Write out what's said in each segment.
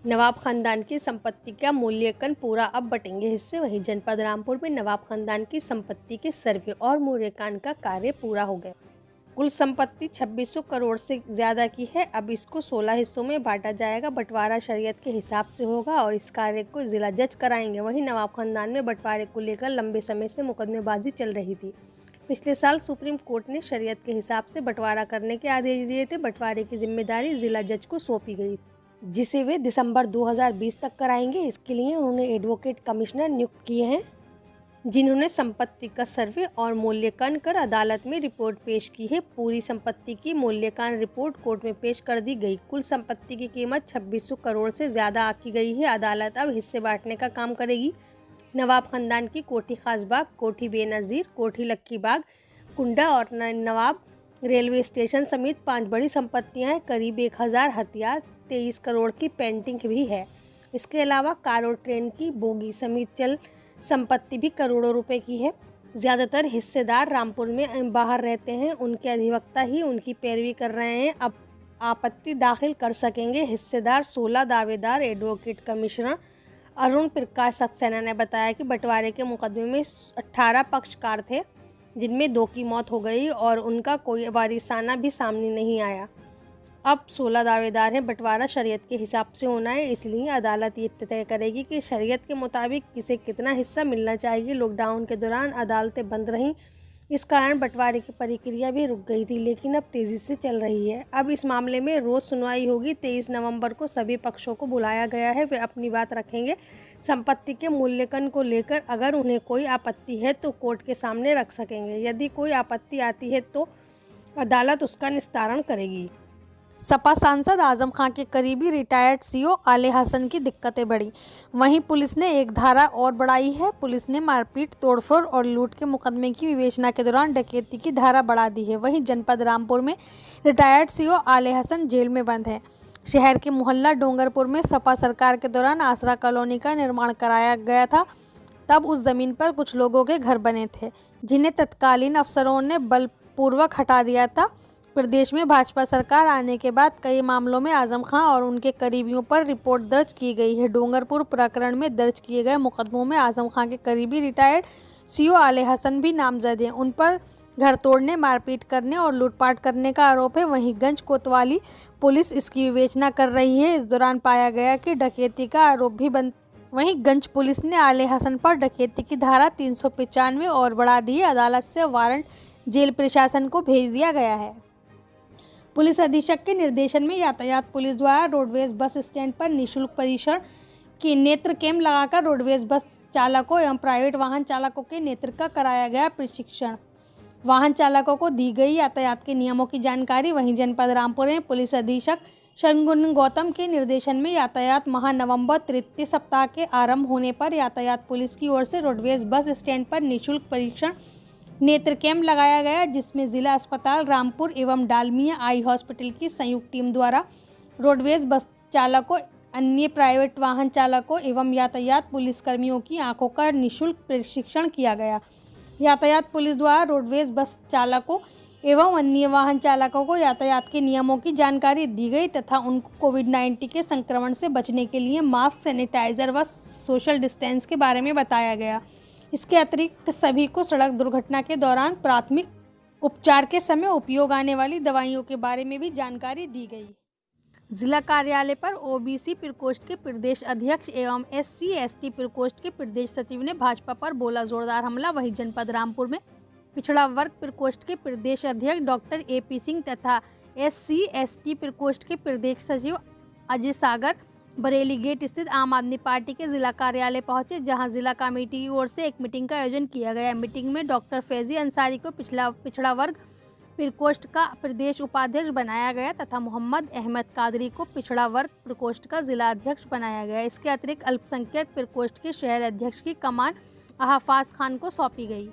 नवाब खानदान की संपत्ति का मूल्यांकन पूरा, अब बटेंगे हिस्से। वहीं जनपद रामपुर में नवाब खानदान की संपत्ति के सर्वे और मूल्यांकन का कार्य पूरा हो गया। कुल संपत्ति 2600 करोड़ से ज़्यादा की है। अब इसको 16 हिस्सों में बांटा जाएगा। बंटवारा शरीयत के हिसाब से होगा और इस कार्य को जिला जज कराएंगे। वहीं नवाब खानदान में बंटवारे को लेकर लंबे समय से मुकदमेबाजी चल रही थी। पिछले साल सुप्रीम कोर्ट ने शरीयत के हिसाब से बंटवारा करने के आदेश दिए थे। बंटवारे की जिम्मेदारी जिला जज को सौंपी गई, जिसे वे दिसंबर 2020 तक कराएंगे। इसके लिए उन्होंने एडवोकेट कमिश्नर नियुक्त किए हैं, जिन्होंने संपत्ति का सर्वे और मूल्यांकन कर अदालत में रिपोर्ट पेश की है। पूरी संपत्ति की मूल्यांकन रिपोर्ट कोर्ट में पेश कर दी गई। कुल संपत्ति की कीमत 2600 करोड़ से ज़्यादा आकी गई है। अदालत अब हिस्से बांटने का काम करेगी। नवाब खानदान की कोठी खासबाग, कोठी बेनज़ीर, कोठी लक्की बाग, कुंडा और नवाब रेलवे स्टेशन समेत 5 बड़ी संपत्तियां हैं। करीब 1000 हथियार, 23 करोड़ की पेंटिंग भी है। इसके अलावा कार और ट्रेन की बोगी समेत चल संपत्ति भी करोड़ों रुपए की है। ज़्यादातर हिस्सेदार रामपुर में बाहर रहते हैं। उनके अधिवक्ता ही उनकी पैरवी कर रहे हैं। अब आपत्ति दाखिल कर सकेंगे हिस्सेदार। 16 दावेदार। एडवोकेट कमिश्नर अरुण प्रकाश सक्सेना ने बताया कि बंटवारे के मुकदमे में 18 पक्षकार थे, जिनमें 2 की मौत हो गई और उनका कोई वारिसाना भी सामने नहीं आया। अब 16 दावेदार हैं। बंटवारा शरीयत के हिसाब से होना है, इसलिए अदालत ये तय करेगी कि शरीयत के मुताबिक किसे कितना हिस्सा मिलना चाहिए। लॉकडाउन के दौरान अदालतें बंद रहीं, इस कारण बंटवारे की प्रक्रिया भी रुक गई थी, लेकिन अब तेज़ी से चल रही है। अब इस मामले में रोज़ सुनवाई होगी। 23 नवंबर को सभी पक्षों को बुलाया गया है, वे अपनी बात रखेंगे। संपत्ति के मूल्यांकन को लेकर अगर उन्हें कोई आपत्ति है तो कोर्ट के सामने रख सकेंगे। यदि कोई आपत्ति आती है तो अदालत उसका निस्तारण करेगी। सपा सांसद आजम खान के करीबी रिटायर्ड सीओ आले हसन की दिक्कतें बढ़ी। वहीं पुलिस ने एक धारा और बढ़ाई है। पुलिस ने मारपीट, तोड़फोड़ और लूट के मुकदमे की विवेचना के दौरान डकैती की धारा बढ़ा दी है। वहीं जनपद रामपुर में रिटायर्ड सीओ आले हसन जेल में बंद है। शहर के मोहल्ला डोंगरपुर में सपा सरकार के दौरान आसरा कॉलोनी का निर्माण कराया गया था। तब उस जमीन पर कुछ लोगों के घर बने थे, जिन्हें तत्कालीन अफसरों ने बलपूर्वक हटा दिया था। प्रदेश में भाजपा सरकार आने के बाद कई मामलों में आजम खां और उनके करीबियों पर रिपोर्ट दर्ज की गई है। डोंगरपुर प्रकरण में दर्ज किए गए मुकदमों में आजम खां के करीबी रिटायर्ड सीओ आले हसन भी नामजद हैं। उन पर घर तोड़ने, मारपीट करने और लूटपाट करने का आरोप है। वहीं गंज कोतवाली पुलिस इसकी विवेचना कर रही है। इस दौरान पाया गया कि डकैती का आरोप भी बन वहीं गंज पुलिस ने आले हसन पर डकैती की धारा 395 और बढ़ा दी है। अदालत से वारंट जेल प्रशासन को भेज दिया गया है। पुलिस अधीक्षक के निर्देशन में यातायात पुलिस द्वारा रोडवेज बस स्टैंड पर निःशुल्क परीक्षण की नेत्र कैम्प लगाकर रोडवेज बस चालकों एवं प्राइवेट वाहन चालकों के नेत्र का कराया गया प्रशिक्षण। वाहन चालकों को दी गई यातायात के नियमों की जानकारी। वहीं जनपद रामपुर में पुलिस अधीक्षक शनगुन गौतम के निर्देशन में यातायात माह नवंबर तृतीय सप्ताह के आरंभ होने पर यातायात पुलिस की ओर से रोडवेज बस स्टैंड पर निःशुल्क परीक्षण नेत्र कैम्प लगाया गया, जिसमें जिला अस्पताल रामपुर एवं डालमिया आई हॉस्पिटल की संयुक्त टीम द्वारा रोडवेज बस चालकों, अन्य प्राइवेट वाहन चालकों एवं यातायात पुलिसकर्मियों की आंखों का निःशुल्क प्रशिक्षण किया गया। यातायात पुलिस द्वारा रोडवेज बस चालकों एवं अन्य वाहन चालकों को यातायात के नियमों की जानकारी दी गई तथा उनको कोविड-19 के संक्रमण से बचने के लिए मास्क, सैनिटाइजर व सोशल डिस्टेंस के बारे में बताया गया। इसके अतिरिक्त सभी को सड़क दुर्घटना के दौरान प्राथमिक उपचार के समय उपयोग आने वाली दवाइयों के बारे में भी जानकारी दी गई। जिला कार्यालय पर ओबीसी प्रकोष्ठ के प्रदेश अध्यक्ष एवं SC/ST प्रकोष्ठ के प्रदेश सचिव ने भाजपा पर बोला जोरदार हमला। वहीं जनपद रामपुर में पिछड़ा वर्ग प्रकोष्ठ के प्रदेश अध्यक्ष डॉक्टर AP सिंह तथा SC/ST प्रकोष्ठ के प्रदेश सचिव अजय सागर बरेली गेट स्थित आम आदमी पार्टी के जिला कार्यालय पहुंचे, जहां जिला कमेटी की ओर से एक मीटिंग का आयोजन किया गया। मीटिंग में डॉक्टर फैजी अंसारी को पिछड़ा वर्ग प्रकोष्ठ का प्रदेश उपाध्यक्ष बनाया गया तथा मोहम्मद अहमद कादरी को पिछड़ा वर्ग प्रकोष्ठ का जिला अध्यक्ष बनाया गया। इसके अतिरिक्त अल्पसंख्यक प्रकोष्ठ के शहर अध्यक्ष की कमान अहफाज खान को सौंपी गई।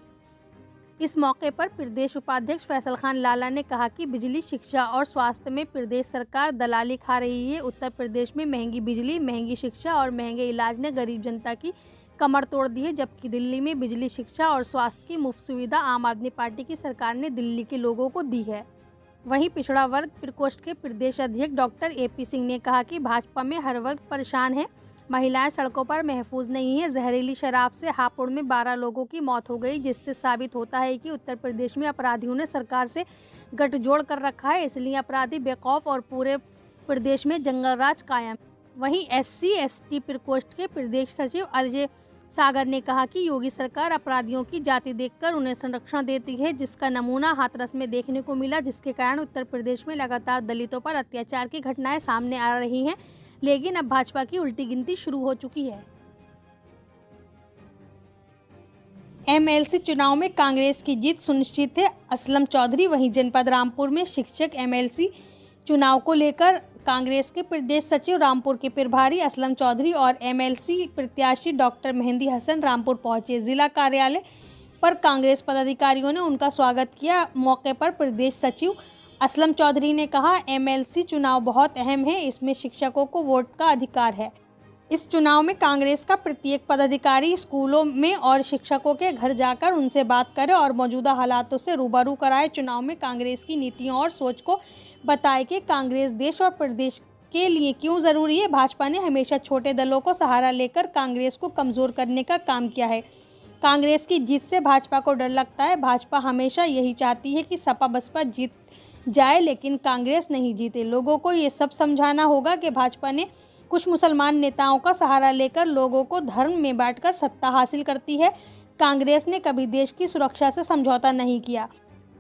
इस मौके पर प्रदेश उपाध्यक्ष फैसल खान लाला ने कहा कि बिजली, शिक्षा और स्वास्थ्य में प्रदेश सरकार दलाली खा रही है। उत्तर प्रदेश में महंगी बिजली, महंगी शिक्षा और महंगे इलाज ने गरीब जनता की कमर तोड़ दी है, जबकि दिल्ली में बिजली, शिक्षा और स्वास्थ्य की मुफ्त सुविधा आम आदमी पार्टी की सरकार ने दिल्ली के लोगों को दी है। वहीं पिछड़ा वर्ग प्रकोष्ठ के प्रदेश अध्यक्ष डॉक्टर AP सिंह ने कहा कि भाजपा में हर वर्ग परेशान है, महिलाएं सड़कों पर महफूज नहीं है। जहरीली शराब से हापुड़ में 12 लोगों की मौत हो गई, जिससे साबित होता है कि उत्तर प्रदेश में अपराधियों ने सरकार से गठजोड़ कर रखा है, इसलिए अपराधी बेखौफ और पूरे प्रदेश में जंगल राज कायम। वहीं SC/ST प्रकोष्ठ के प्रदेश सचिव अजय सागर ने कहा कि योगी सरकार अपराधियों की जाति देखकर उन्हें संरक्षण देती है, जिसका नमूना हाथरस में देखने को मिला, जिसके कारण उत्तर प्रदेश में लगातार दलितों पर अत्याचार की घटनाएं सामने आ रही हैं। लेकिन अब भाजपा की उल्टी गिनती शुरू हो चुकी है। MLC चुनाव में कांग्रेस की जीत सुनिश्चित है, असलम चौधरी। वहीं जनपद रामपुर में शिक्षक MLC चुनाव को लेकर कांग्रेस के प्रदेश सचिव रामपुर के प्रभारी असलम चौधरी और MLC प्रत्याशी डॉक्टर मेहंदी हसन रामपुर पहुंचे। जिला कार्यालय पर कांग्रेस पदाधिकारियों ने उनका स्वागत किया। मौके पर प्रदेश सचिव असलम चौधरी ने कहा, MLC चुनाव बहुत अहम है, इसमें शिक्षकों को वोट का अधिकार है। इस चुनाव में कांग्रेस का प्रत्येक पदाधिकारी स्कूलों में और शिक्षकों के घर जाकर उनसे बात करे और मौजूदा हालातों से रूबरू कराए। चुनाव में कांग्रेस की नीतियों और सोच को बताए कि कांग्रेस देश और प्रदेश के लिए क्यों ज़रूरी है। भाजपा ने हमेशा छोटे दलों को सहारा लेकर कांग्रेस को कमज़ोर करने का काम किया है। कांग्रेस की जीत से भाजपा को डर लगता है। भाजपा हमेशा यही चाहती है कि सपा बसपा जीत जाए, लेकिन कांग्रेस नहीं जीते। लोगों को ये सब समझाना होगा कि भाजपा ने कुछ मुसलमान नेताओं का सहारा लेकर लोगों को धर्म में बांटकर सत्ता हासिल करती है। कांग्रेस ने कभी देश की सुरक्षा से समझौता नहीं किया।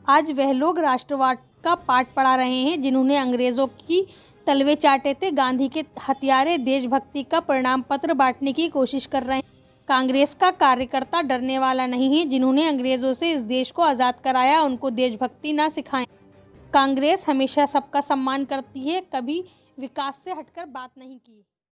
आज वह लोग राष्ट्रवाद का पाठ पढ़ा रहे हैं जिन्होंने अंग्रेजों की तलवे चाटे थे। गांधी के हत्यारे देशभक्ति का परिणाम पत्र बांटने की कोशिश कर रहे हैं। कांग्रेस का कार्यकर्ता डरने वाला नहीं है। जिन्होंने अंग्रेजों से इस देश को आज़ाद कराया, उनको देशभक्ति ना सिखाएं। कांग्रेस हमेशा सबका सम्मान करती है, कभी विकास से हटकर बात नहीं की।